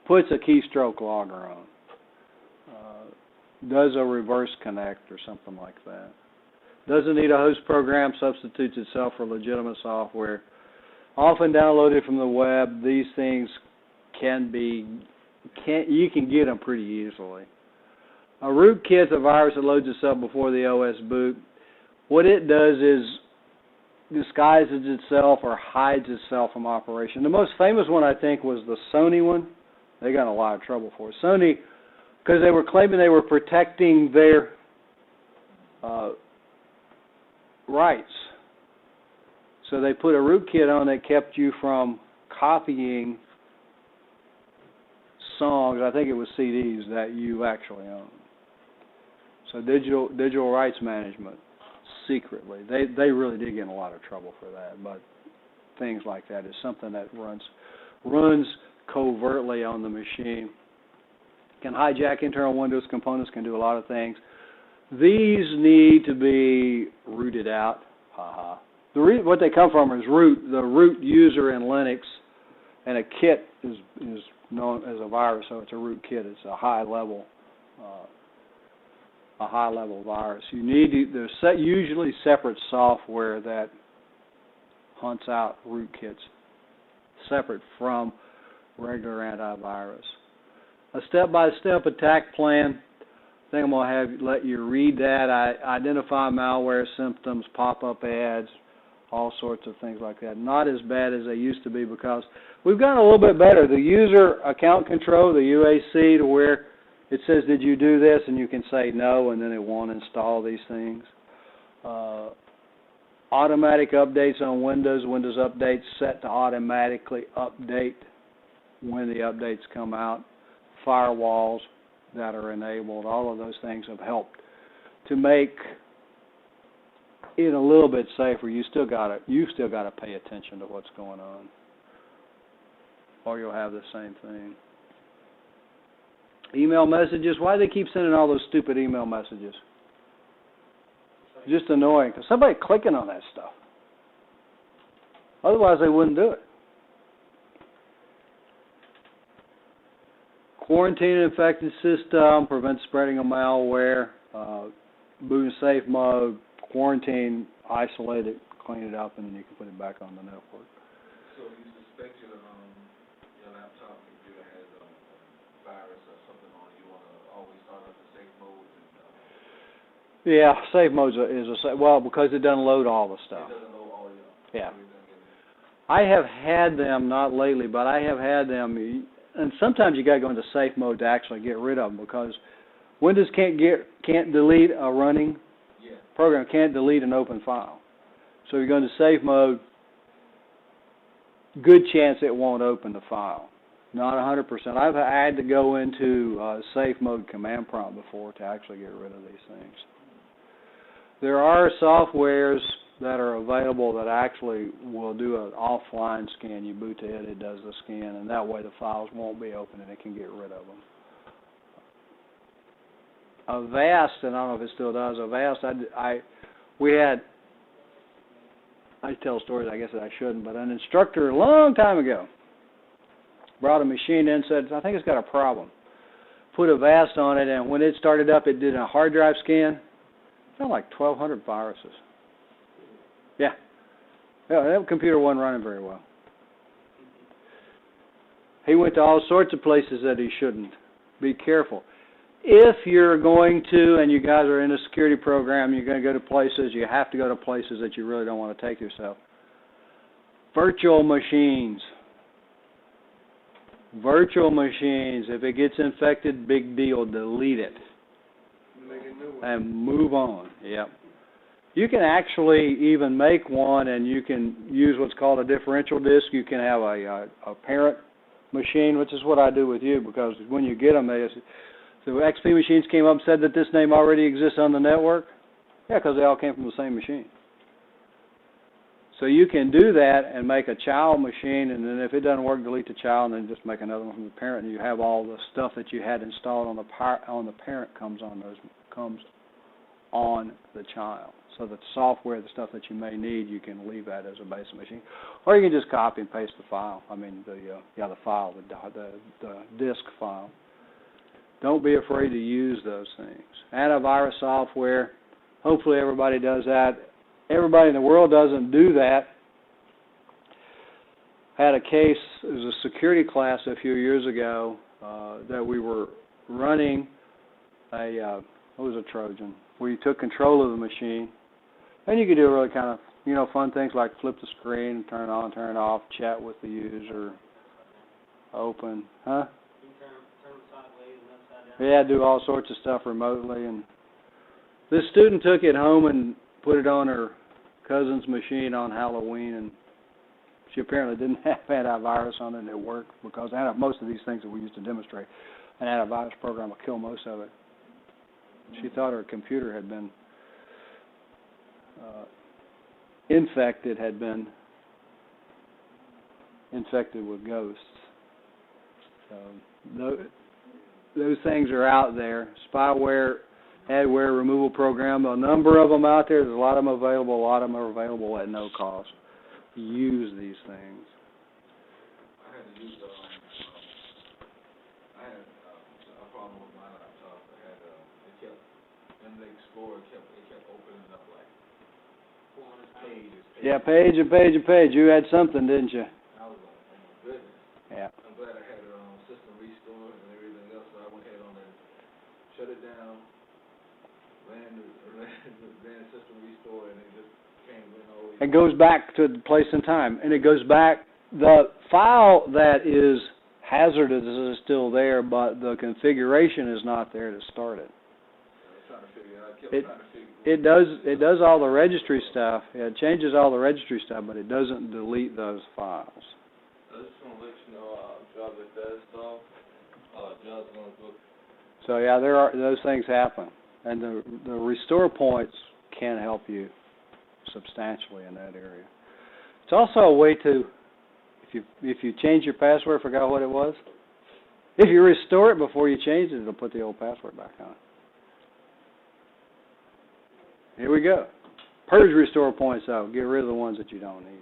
Puts a Keystroke Logger on. Does a reverse connect or something like that. Doesn't need a host program, substitutes itself for legitimate software. Often downloaded from the web. These things you can get them pretty easily. A Rootkit is a virus that loads itself before the OS boot. What it does is disguises itself or hides itself from operation. The most famous one, I think, was the Sony one. They got in a lot of trouble for it. Sony, because they were claiming they were protecting their rights. So they put a rootkit on that kept you from copying songs, I think it was CDs, that you actually own. So digital rights management, secretly. They really did get in a lot of trouble for that, but things like that is something that runs covertly on the machine. Can hijack internal Windows components, can do a lot of things. These need to be rooted out. What they come from is root, the root user in Linux, and a kit is known as a virus, so it's a rootkit. It's a high-level virus. There's usually separate software that hunts out rootkits, separate from regular antivirus. A step-by-step attack plan. I think I'm going to let you read that. I identify malware symptoms, pop-up ads, all sorts of things like that. Not as bad as they used to be because we've gotten a little bit better. The user account control, the UAC, to where it says, did you do this? And you can say no, and then it won't install these things. Automatic updates on Windows. Windows updates set to automatically update when the updates come out. Firewalls that are enabled. All of those things have helped to make it a little bit safer. You still got to pay attention to what's going on, or you'll have the same thing. Email messages. Why do they keep sending all those stupid email messages? Just annoying, because somebody clicking on that stuff. Otherwise, they wouldn't do it. Quarantine an infected system, prevent spreading of malware, boot in safe mode, quarantine, isolate it, clean it up, and then you can put it back on the network. So if you suspect your laptop computer has a virus or something on it, you want to always start up the safe mode? Yeah, safe mode because it doesn't load all the stuff. It doesn't load all of it. Yeah. I have had them, not lately, but I have had them. And sometimes you got to go into safe mode to actually get rid of them because Windows can't delete a running program, can't delete an open file. So if you go into safe mode, good chance it won't open the file. Not 100%. I've had to go into safe mode command prompt before to actually get rid of these things. There are softwares that are available that actually will do an offline scan. You boot to it, it does the scan, and that way the files won't be open and it can get rid of them. Avast, and I don't know if it still does, Avast, I tell stories I guess that I shouldn't, but an instructor a long time ago brought a machine in and said, I think it's got a problem. Put Avast on it, and when it started up, it did a hard drive scan. It found like 1,200 viruses. Yeah, that computer wasn't running very well. He went to all sorts of places that he shouldn't. Be careful. If you're going to, and you guys are in a security program, you're going to go to places, you have to go to places that you really don't want to take yourself. Virtual machines. Virtual machines, if it gets infected, big deal, delete it. Make a new one. And move on. Yep. You can actually even make one, and you can use what's called a differential disk. You can have a parent machine, which is what I do with you, because when you get them, the XP machines came up and said that this name already exists on the network. Yeah, because they all came from the same machine. So you can do that and make a child machine, and then if it doesn't work, delete the child, and then just make another one from the parent, and you have all the stuff that you had installed on the parent comes on the child. So the software, the stuff that you may need, you can leave that as a basic machine, or you can just copy and paste the file. I mean the file, the disk file. Don't be afraid to use those things. Antivirus software. Hopefully everybody does that. Everybody in the world doesn't do that. Had a case, it was a security class a few years ago that we were running what was a Trojan, where you took control of the machine, and you could do really kind of, fun things like flip the screen, turn it on, turn it off, chat with the user, open, huh? You can turn it sideways and upside down. Yeah, do all sorts of stuff remotely. And this student took it home and put it on her cousin's machine on Halloween, and she apparently didn't have antivirus on it, and it worked, because most of these things that we used to demonstrate, an antivirus program will kill most of it. She thought her computer had been infected with ghosts. So those things are out there. Spyware, adware removal program, a number of them out there. There's a lot of them available. A lot of them are available at no cost. Use these things. I had to use I had a problem with my laptop. In the Explorer, it kept opening up like pages. Yeah, page and page and page. You had something, didn't you? I was like, oh my goodness. Yeah. I'm glad I had system restore and everything else, so I went ahead on and shut it down, ran system restore, and it just came in all. It goes back to the place and time, and it goes back. The file that is hazardous is still there, but the configuration is not there to start it. It does all the registry stuff. Yeah, it changes all the registry stuff, but it doesn't delete those files. I just want to let you know, job at that stuff, jobs on the book. So yeah, those things happen, and the restore points can help you substantially in that area. It's also a way to, if you change your password, forgot what it was, if you restore it before you change it, it'll put the old password back on. Here we go. Purge restore points out. Get rid of the ones that you don't need.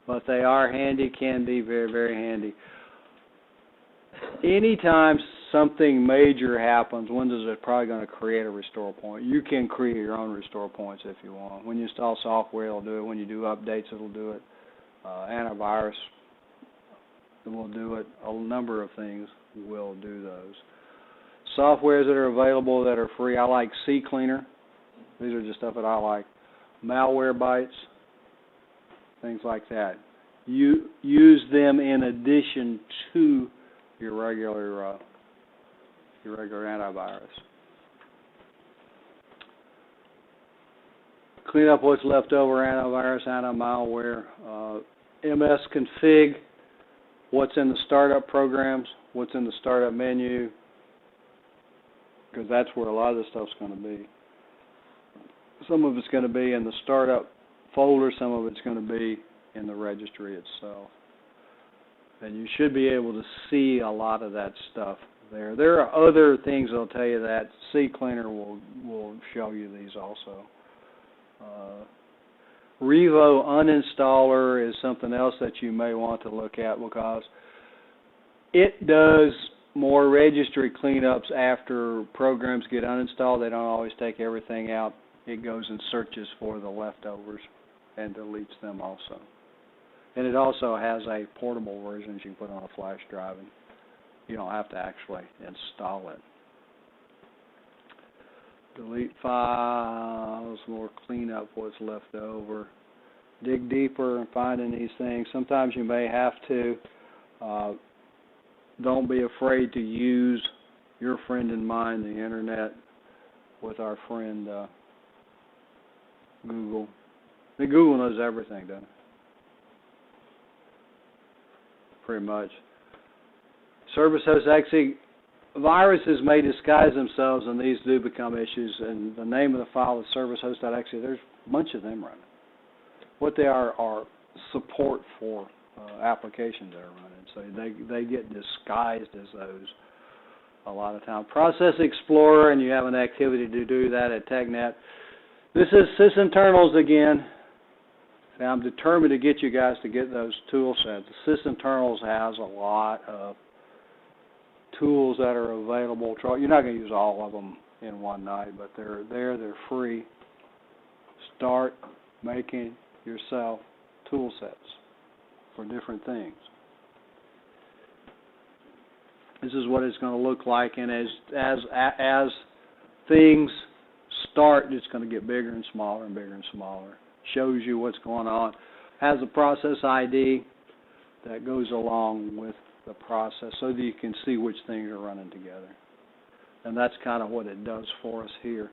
But they are handy, can be very, very handy. Anytime something major happens, Windows is probably going to create a restore point. You can create your own restore points if you want. When you install software, it'll do it. When you do updates, it'll do it. Antivirus will do it. A number of things will do those. Softwares that are available that are free, I like CCleaner. These are just stuff that I like. Malware bytes, things like that. You use them in addition to your regular antivirus. Clean up what's left over, antivirus, anti-malware. MS config, what's in the startup programs, what's in the startup menu, because that's where a lot of this stuff's going to be. Some of it's going to be in the startup folder, some of it's going to be in the registry itself. And you should be able to see a lot of that stuff there. There are other things that'll tell you that. CCleaner will show you these also. Revo Uninstaller is something else that you may want to look at, because it does more registry cleanups after programs get uninstalled. They don't always take everything out. It goes and searches for the leftovers and deletes them also. And it also has a portable version that you can put on a flash drive, and you don't have to actually install it. Delete files, more clean up what's left over. Dig deeper in finding these things. Sometimes you may have to. Don't be afraid to use your friend in mind, the internet, with our friend Google. I mean, Google knows everything, doesn't it? Pretty much. Service host, actually, viruses may disguise themselves, and these do become issues. And the name of the file is servicehost.exe. There's a bunch of them running. What they are support for applications that are running. So they get disguised as those a lot of time. Process Explorer, and you have an activity to do that at TechNet. This is sysinternals again. Now, I'm determined to get you guys to get those tool sets. The sysinternals has a lot of tools that are available. You're not going to use all of them in one night, but they're free. Start making yourself tool sets for different things. This is what it's going to look like, and as things start, it's going to get bigger and smaller and bigger and smaller. Shows you what's going on. Has a process ID that goes along with the process so that you can see which things are running together. And that's kind of what it does for us here.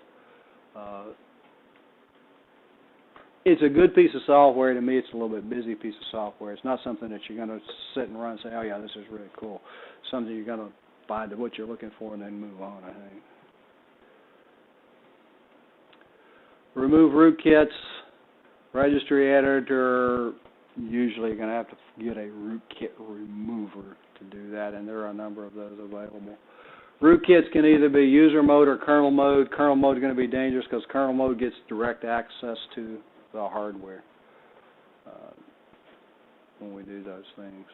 It's a good piece of software. To me, it's a little bit busy piece of software. It's not something that you're going to sit and run and say, oh, yeah, this is really cool. Something you're going to find what you're looking for and then move on, I think. Remove rootkits. Registry editor, usually you're going to have to get a rootkit remover to do that, and there are a number of those available. Rootkits can either be user mode or kernel mode. Kernel mode is going to be dangerous because kernel mode gets direct access to the hardware when we do those things.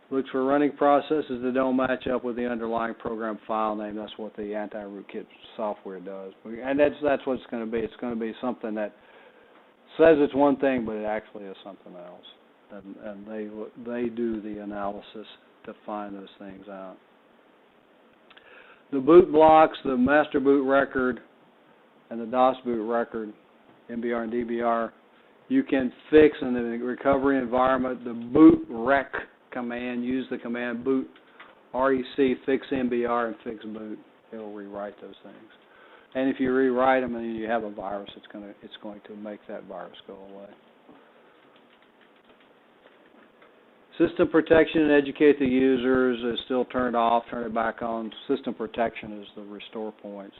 Looks for running processes that don't match up with the underlying program file name. That's what the anti-rootkit software does. And that's what it's going to be. It's going to be something that says it's one thing, but it actually is something else. And they do the analysis to find those things out. The boot blocks, the master boot record, and the DOS boot record, MBR and DBR, you can fix in the recovery environment. The boot rec command, use the command boot rec fix MBR and fix boot. It'll rewrite those things. And if you rewrite them and you have a virus, it's going to make that virus go away. System protection and educate the users is still turned off. Turn it back on. System protection is the restore points.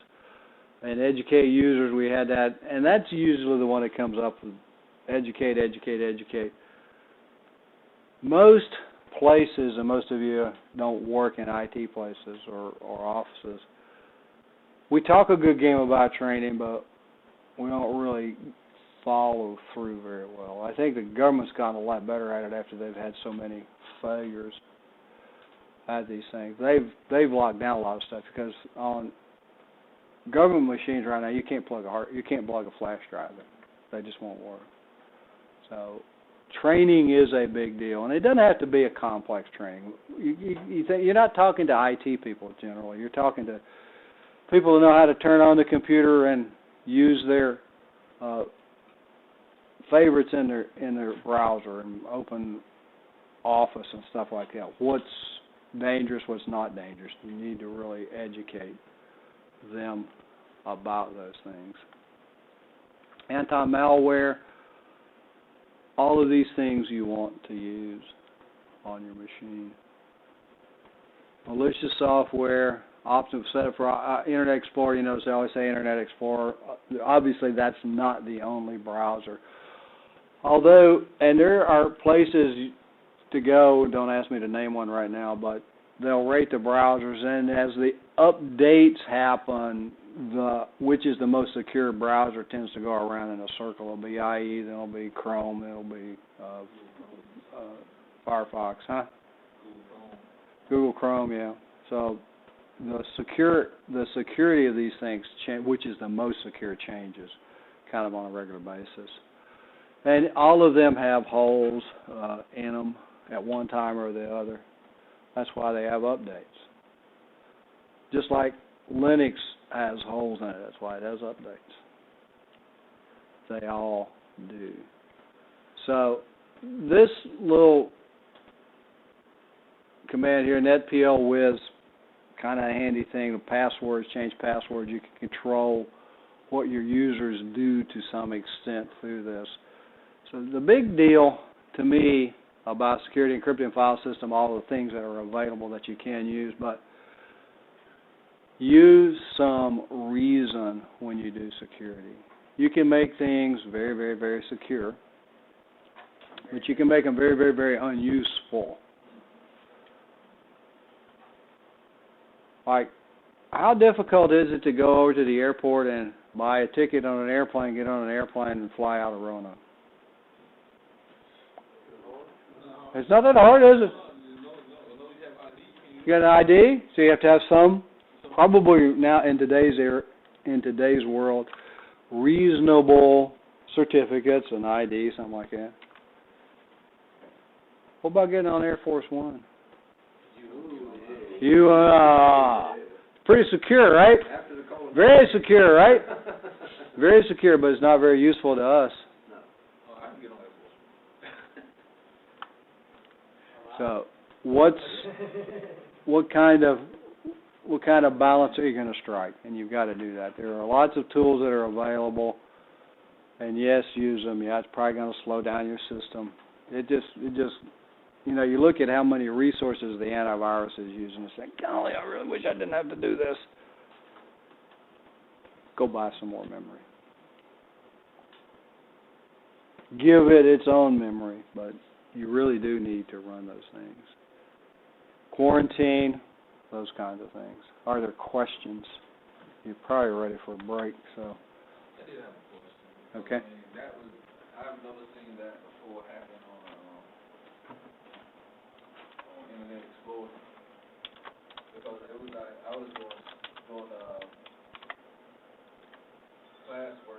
And educate users, we had that, and that's usually the one that comes up with educate, educate, educate. Most places, and most of you don't work in IT places or offices, we talk a good game about training, but we don't really follow through very well. I think the government's gotten a lot better at it after they've had so many failures at these things. They've locked down a lot of stuff because on government machines right now you can't plug a flash drive in. They just won't work. So training is a big deal, and it doesn't have to be a complex training. You're not talking to IT people generally. You're talking to people who know how to turn on the computer and use their favorites in their browser and open Office and stuff like that. What's dangerous, what's not dangerous. You need to really educate them about those things. Anti-malware, all of these things you want to use on your machine. Malicious software, optional setup for Internet Explorer. You notice I always say Internet Explorer. Obviously, that's not the only browser. Although, and there are places to go, don't ask me to name one right now, but they'll rate the browsers, and as the updates happen, which is the most secure browser tends to go around in a circle. It'll be IE, then it'll be Chrome, then it'll be Firefox, huh? Google Chrome, yeah. So the security of these things, which is the most secure, changes kind of on a regular basis. And all of them have holes in them at one time or the other. That's why they have updates. Just like Linux has holes in it, that's why it has updates. They all do. So this little command here, netplwiz, kind of a handy thing. The passwords, change passwords. You can control what your users do to some extent through this. So the big deal to me about security encrypting file system, all the things that are available that you can use, but use some reason when you do security. You can make things very, very, very secure, but you can make them very, very, very unuseful. Like, how difficult is it to go over to the airport and buy a ticket on an airplane, get on an airplane, and fly out of Roanoke? It's not that hard, is it? You got an ID, so you have to have some, probably now in today's world, reasonable certificates, an ID, something like that. What about getting on Air Force One? Pretty secure, right? Very secure, right? Very secure, but it's not very useful to us. So, what kind of balance are you going to strike? And you've got to do that. There are lots of tools that are available, and yes, use them. Yeah, it's probably going to slow down your system. It just, you know, you look at how many resources the antivirus is using and say, golly, I really wish I didn't have to do this. Go buy some more memory. Give it its own memory, but you really do need to run those things. Quarantine, those kinds of things. Are there questions? You're probably ready for a break, so. I did have a question. Okay. I've never seen that before happen on Internet Explorer. Because it was I was doing classwork